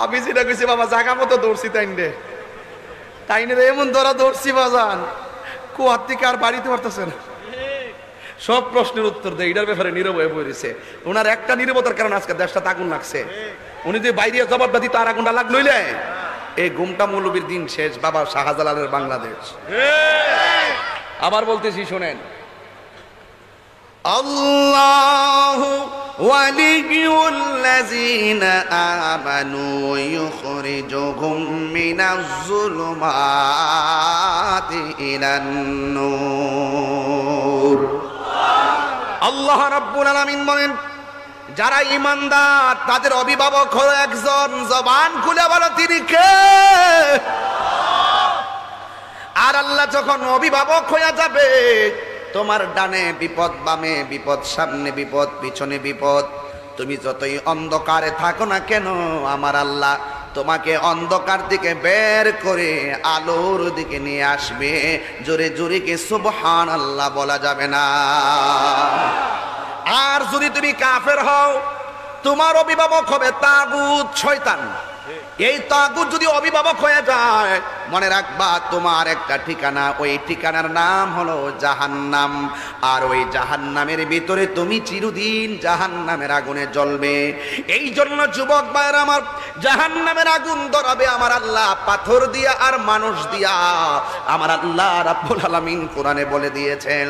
আমি যেটা কইছি বাবা জাগা মতো দৌড়ছি তাইনে এমন ধরা দৌড়ছি বাজান কুয়ার থেকে আর বাড়িতে পারতেছে না। সব প্রশ্নের উত্তর দেয়, এটার ব্যাপারে নীরব হয়ে পড়েছে। ওনার একটা নীরবতার কারণে আজকে দেশটা আগুন লাগছে। উনি যে বাইরে জবাবটা দিত আর আগুনটা লাগলইলে এই গুমটা মৌলবীর দিন শেষ। বাবা শাহজালালের বাংলাদেশ। আবার বলতেছি শোনেন, আল্লাহু ওয়ালিয়ুল্লাযীনা আমানু ইউখরিজুহুম মিনাজ-যুলুমাতি ইলান-নূর। আল্লাহ রাব্বুল আলামিন বলেন, যারা ঈমানদার তাদের অভিভাবক হলো একজন। জবান খুলে বলো তিনি কে? আর আল্লাহ যখন অভিভাবক হয়ে যাবে, তোমার ডানে বিপদ, বামে বিপদ, সামনে বিপদ, পিছনে বিপদ, তুমি যতই অন্ধকারে থাকো না কেন, আমার আল্লাহ তোমাকে অন্ধকার দিকে বের করে আলোর দিকে নিয়ে আসবে। জোরে জোরে কি সুবহানাল্লাহ বলা যাবে না? আর যদি তুমি কাফের হও, তোমার অভিভাবক হবে তাগুত, শয়তান। এই তাগুত যদি অভিভাবক হয়ে যায়, মনে রাখবা তোমার একটা ঠিকানা, ওই ঠিকানার নাম হলো জাহান্নাম। আর ওই জাহান্নামের ভিতরে তুমি চিরদিন জাহান্নামের আগুনে জ্বলবে। এই জন্য যুবক ভাইয়ের আমার, জাহান্নামের আগুন ধরাবে আমার আল্লাহ পাথর দিয়া আর মানুষ দিয়া। আমার আল্লাহ রাব্বুল আলামিন কোরআনে বলে দিয়েছেন,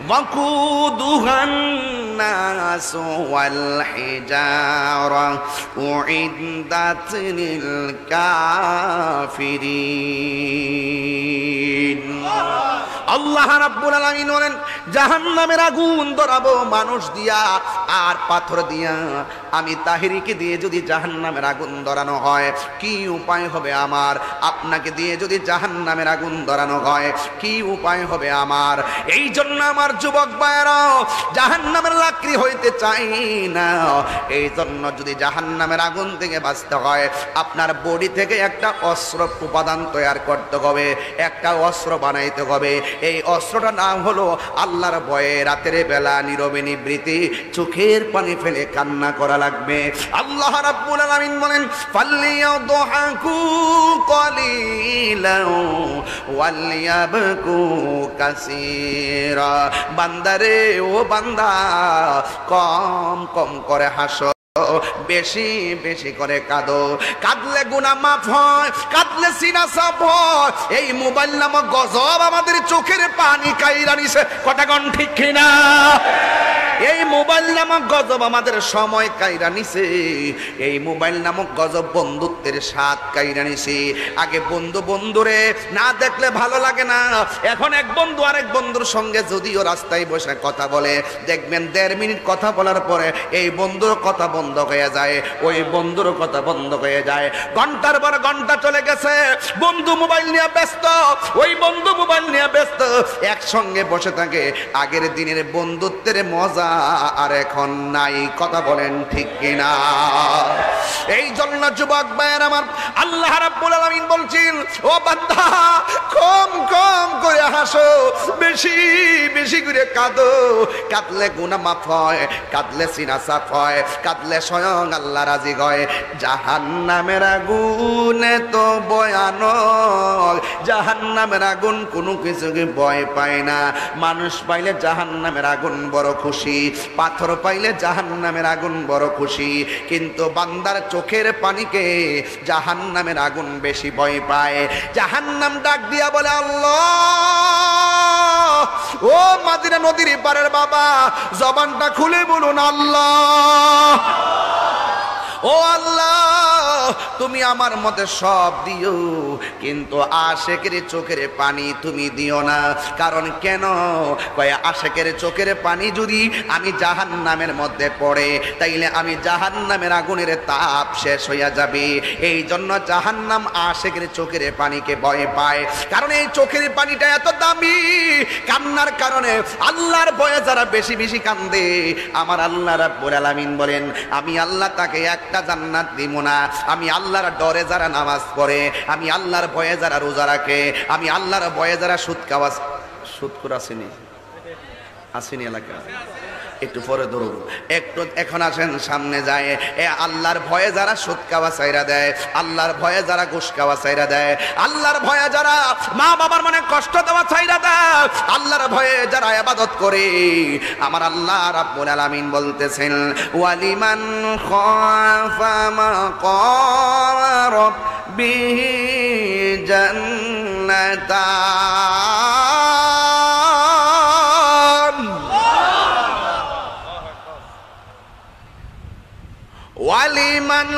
ওয়াকুদুহান নাসু ওয়াল হিজারা উইদ্দাত লিল কাফিরিন। আল্লাহ রাব্বুল আলামিন বলেন, জাহান্নামের আগুন ধরাবো মানুষ দিয়া আর পাথর দিয়া। আমি তাহিরিকে দিয়ে যদি জাহান্নামের আগুন ধরানো হয়, কি উপায় হবে আমার? আপনাকে দিয়ে যদি জাহান্নামের আগুন ধরানো হয়, কি উপায় হবে আমার? এই জন্য আমার যুবক ভাইরা, জাহান্নামের লাকড়ি হইতে চাই না। এই জন্য যদি জাহান্নামের আগুন থেকে বাঁচতে হয়, আপনার বডি থেকে একটা অস্ত্র উপাদান তৈরি করতে হবে, একটা অস্ত্র বানাইতে হবে। এই অস্ত্রটার নাম হলো আল্লাহর ভয়ে রাতের বেলা নীরবে নিবৃত্তি চোখের পানি ফেলে কান্না করা লাগবে। আল্লাহ রাব্বুল আলামিন বলেন, ফালিয়াদহাকু কালিলান ওয়ালিয়াবকু কাসীরা। বান্দারে, ও বান্দা, কম কম করে হাসো, বেশি বেশি করে কাঁদো। কাঁদলে গুনাহ মাফ হয়, কাঁদলে সিনা সাফ হয়। এই মোবাইল নামক গজব আমাদের চোখের পানি কাইরা নিছে। কথা কোন ঠিক কিনা? এই মোবাইল নামক গজব আমাদের সময় কাইরা নিছে। এই মোবাইল নামক গজব বন্ধুত্বের স্বাদ কাইরা নিছে। আগে বন্ধু বন্ধুরে না দেখলে ভালো লাগে না। এখন এক বন্ধু আরেক বন্ধুর সঙ্গে যদিও রাস্তায় বসে কথা বলে, দেখবেন 1.5 মিনিট কথা বলার পরে এই বন্ধুর কথা বন্ধ হয়ে যায়, ওই বন্ধুর কথা বন্ধ হয়ে যায়। ঘন্টার পর ঘন্টা চলে গেছে, বন্ধু মোবাইল নিয়ে ব্যস্ত, ওই বন্ধু মোবাইল নিয়ে ব্যস্ত। একসঙ্গে বসে থাকে। আগের দিনের বন্ধুত্বের মজা আর এখন নাই। কথা বলেন ঠিক কিনা? এই জন্য যুবক ভাইয়ের আমার, আল্লাহ রাব্বুল আলামিন বলছেন, ও বান্দা, কম কম করে হাসো, বেশি বেশি করে কাঁদো। কাঁদলে গুনাহ মাফ হয়, কাঁদলে সিনা সাফ হয়, কাঁদলে স্বয়ং আল্লাহ রাজি হয়। জাহান্নামের আগুন তো ভয়ানক, জাহান্নামের আগুন কোনো কিছুকে ভয় পায় না। মানুষ পাইলে জাহান্নামের আগুন বড় খুশি, পাথর পাইলে জাহান্নামের আগুন বড় খুশি। কিন্তু বান্দার চোখের পানিকে জাহান্নামের আগুন বেশি ভয় পায়। জাহান্নাম ডাক দিয়া বলে, আল্লাহ, ও মাদিনা নদীর পারের বাবা, জবানটা খুলে বলুন, আল্লাহ, ও আল্লাহ, তুমি আমার মধ্যে সব দিও, কিন্তু আশেকের চোখের পানি তুমি দিও না। কারণ কেন? কয় আশেকের চোখের পানি যদি আমি জাহান্নামের মধ্যে পড়ে, তাইলে আমি জাহান্নামের আগুনের তাপ শেষ হইয়া যাবে। এই জন্য জাহান্নাম আশেকের চোখের পানিকে ভয় পায়। কারণ এই চোখের পানিটা এত দামি, কান্নার কারণে আল্লাহর ভয়ে যারা বেশি বেশি কান্দে, আমার আল্লাহ রাব্বুল আলামিন বলেন, আমি আল্লাহ তাকে একটা জান্নাত দিব না। আমি আল্লাহর ডরে যারা নামাজ পড়ে, আমি আল্লাহর ভয়ে যারা রোজা রাখে, আমি আল্লাহর ভয়ে যারা সুদ খাওয়া, সুদ করে আসেনি এলাকা, একটু পরে ধরুন, একটু এখন আসেন সামনে যায়। এ আল্লাহর ভয়ে যারা সুদ খাওয়া চাইরা দেয়, আল্লাহর ভয়ে যারা ঘুষ খাওয়া চাইরা দেয়, আল্লাহর ভয়ে যারা মা বাবার মনে কষ্ট দেওয়া চাইরা দেয়, আল্লাহর ভয়ে যারা ইবাদত করে, আমার আল্লাহ রাব্বুল আলামিন বলতেছেন ওয়ালিমান খাফা মাকাম রাব্বিহি জান্নাতান ওয়ালিমান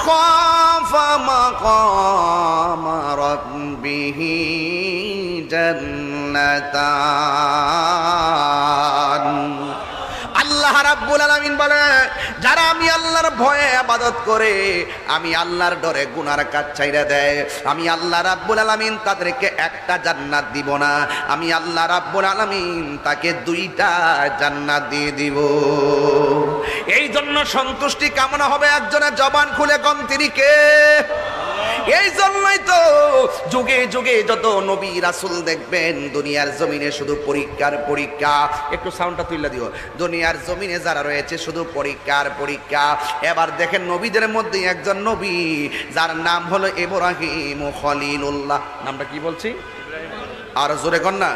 খাফা মাকাম রাব্বিহি জান্নাতান। আল্লাহ রাব্বুল আলামিন বলে যারা আমি আল্লাহর ভয়ে ইবাদত করে, আমি আল্লাহর ডরে গুনার কাজ ছাইরা দেয়, আমি আল্লাহ রাব্বুল আলামিন তাদেরকে একটা জান্নাত দিব না, আমি আল্লাহ রাব্বুল আলামিন তাকে দুইটা জান্নাত দিয়ে দিব। এই জন্য সন্তুষ্টি কামনা হবে একজনের জবান খুলে কোন তিনি কে? এই জন্যই তো যুগে যুগে যত নবী রাসূল দেখবেন দুনিয়ার জমিনে শুধু পরীক্ষার পরীক্ষা। একটু সাউন্ডটা তুইলা দিও। দুনিয়ার জমিনে যারা রয়েছে শুধু পরীক্ষার পরীক্ষা। এবার দেখেন নবীদের মধ্যে একজন নবী যার নাম হলো ইব্রাহিম খলিলুল্লাহ। নামটা কি বলছি? আর জোরে কর না।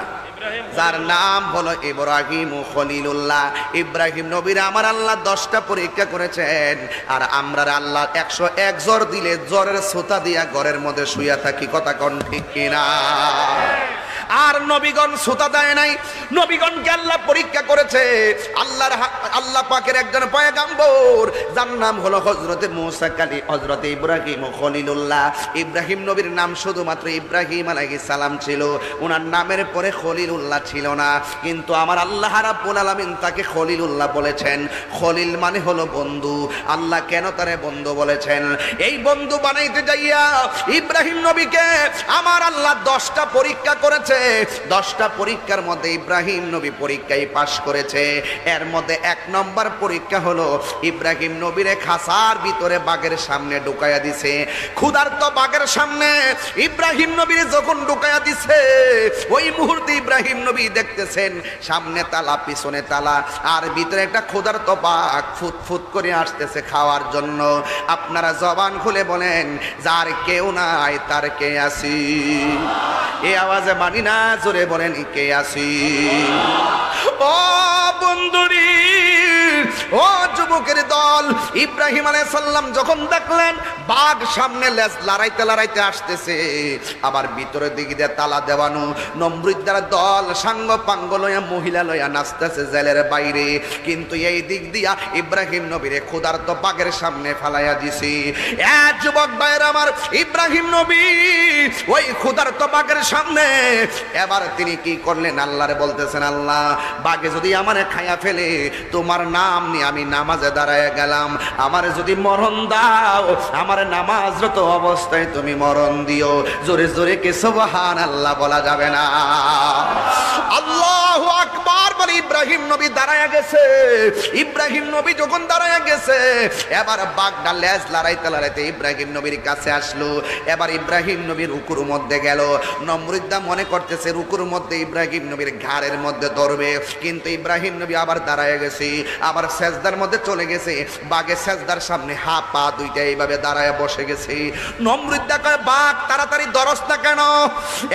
যার নাম হলো ইব্রাহিম খলিলুল্লাহ। ইব্রাহিম নবীর আমার আল্লাহ 10টা পরীক্ষা করেছেন, আর আমরা আল্লাহ 101 জ্বর দিলে জ্বরের সোতা দিয়া ঘরের মধ্যে শুইয়া থাকি। কথা কোন ঠিক কিনা? আর নবীগণ সুতা দেয় নাই, নবীগণকে আল্লাহ পরীক্ষা করেছে। আল্লাহ পাকের একজন পয়গাম্বর যার নাম হলো হযরতে মূসা কালী, হযরতে ইব্রাহিম খলিলুল্লাহ। ইব্রাহিম নবীর নাম শুধুমাত্র ইব্রাহিম আলাইহিস সালাম ছিল, ওনার নামের পরে খলিলুল্লাহ ছিল না। কিন্তু আমার আল্লাহ রাব্বুল আলামিন তাকে খলিলুল্লাহ বলেছেন। খলিল মানে হলো বন্ধু। আল্লাহ কেন তারে বন্ধু বলেছেন? এই বন্ধু বানাইতে যাইয়া ইব্রাহিম নবীকে আমার আল্লাহ 10টা পরীক্ষা করেছে। 10টা পরীক্ষার মধ্যে ইব্রাহিম নবী পরীক্ষায় পাশ করেছে। এর মধ্যে 1 নম্বর পরীক্ষা হলো ইব্রাহিম নবীরে খাসার ভিতরে বাঘের সামনে ঢুকাইয়া দিছে। ক্ষুধার্ত বাঘের সামনে ইব্রাহিম নবীরে যখন ঢুকাইয়া দিছে, ওই মুহূর্তে ইব্রাহিম নবী দেখতেছেন সামনে তালা পিছনে তালা, আর ভিতরে একটা ক্ষুধার্ত বাঘ ফুটফুট করে আসতেছে খাওয়ার জন্য। আপনারা জবান খুলে বলেন যার কেউ নাই তার কে আসি? এই আওয়াজে মানি না, জোরে বলেন কে আসি? ও বন্ধুরি, ও যুবকের দল, ইব্রাহিম আলাইহিস সালাম যখন দেখলেন বাঘ সামনে লেজ লড়াইতে লড়াইতে আসতেছে, আবার ভিতরের দিকে দিয়ে তালা দেওয়ানো, নমরুদদের দল সাঙ্গ পাঙ্গ লইয়া মহিলা লইয়া নাচতেছে জেলের বাইরে, কিন্তু এই দিক দিয়া ইব্রাহিম নবীরে ক্ষুধার্ত বাঘের সামনে ফালাইয়া দিছি। যুবক ভাইয়ের আমার, ইব্রাহিম নবী ওই ক্ষুধার্ত বাঘের সামনে এবার তিনি কি করলেন? আল্লাহরে বলতেছেন, আল্লাহ বাঘে যদি আমারে খাইয়া ফেলে, তোমার নাম নিয়ে আমি নামাজে দাঁড়ায় গেলাম, আমারে যদি মরণ দাও, আমার নামাজরত অবস্থায় তুমি মরণ দিও। জোরে জোরে কে সুবহানাল্লাহ বলা যাবে না? আল্লাহু আকবার বলে ইব্রাহিম নবী দাঁড়ায় গেছে। ইব্রাহিম নবী যখন দাঁড়ায় গেছে, এবার বাঘটা লেজ লড়াইতে লড়াইতে ইব্রাহিম নবীর কাছে আসলো। এবার ইব্রাহিম নবীর রুকুর মধ্যে গেল। নমরুদা মনে করতেছে রুকুর মধ্যে ইব্রাহিম নবীর ঘাড়ের মধ্যে ধরবে, কিন্তু ইব্রাহিম নবী আবার দাঁড়ায় গেছে, আবার সেজদার মধ্যে চলে গেছে। বাঘের সেজদার সামনে হা পা দুইটা এইভাবে দাঁড়ায় বসে গেছে। নমরুদা কয়, বাঘ তাড়াতাড়ি দরস না কেন?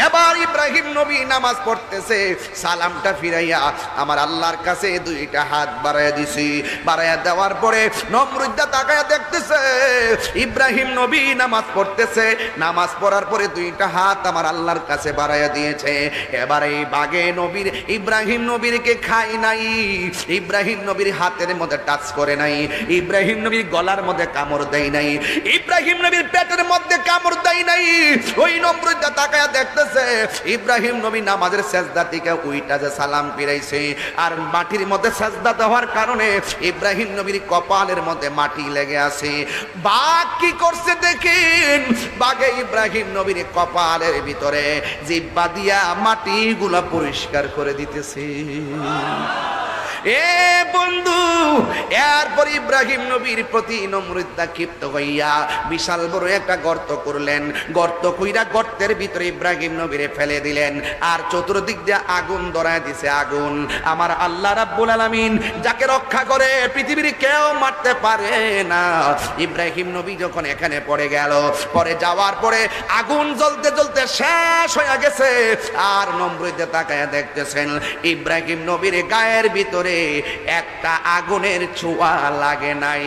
এবার ইব্রাহিম নবী নামাজ পড়তেছে, সালামটা ফিরাইয়া আমার আল্লাহর কাছে দুইটা হাত বাড়াইয়া দিছি। বাড়াইয়া দেওয়ার পরে নমরুদা তাকায়া দেখতেছে ইব্রাহিম নবী নামাজ পড়তেছে। নামাজ পড়ার পরে দুইটা হাত আমার আল্লাহর কাছে বাড়াইয়া দিয়েছে। এবার এই বাঘে নবীর ইব্রাহিম নবীরকে খাই নাই, ইব্রাহিম নবীর হাতের মধ্যে টাচ করে নাই, ইব্রাহিম নবীর গলার মধ্যে কামড় দেয় নাই, ইব্রাহিম নবীর পেটের মধ্যে কামড় দেয় নাই। ওই নমরুদা তাকায়া দেখতেছে ইব্রাহিম নবী নামাজের সেজদা থেকে উইটা যে সালাম ফিরাইছে, আর মাটির মধ্যে সেজদা দেওয়ার কারণে ইব্রাহিম নবীর কপালের মধ্যে মাটি লেগে আছে। বাঘ কি করছে দেখেন, বাঘে ইব্রাহিম নবীর কপালের ভিতরে জিহ্বা দিয়া মাটিগুলা পরিষ্কার করে দিতেছে। এ বন্ধু, এরপর ইব্রাহিম নবীর প্রতি নমরুদা ক্ষিপ্ত হইয়া বিশাল বড় একটা গর্ত করলেন। গর্ত কইরা গর্তের ভিতরে ইব্রাহিম নবীরে ফেলে দিলেন, আর চতুর্দিক দিয়ে আগুন ধরায় দিছে। আগুন আমার আল্লাহ রাব্বুল আলামিন যাকে রক্ষা করে পৃথিবীর কেউ মারতে পারে না। ইব্রাহিম নবী যখন এখানে পড়ে গেল, পরে যাওয়ার পরে আগুন জ্বলতে জ্বলতে শেষ হয়ে গেছে। আর নমরুদে তাকায় দেখতেছেন ইব্রাহিম নবীর গায়ের ভিতরে একটা আগুনের ছোঁয়া লাগে নাই।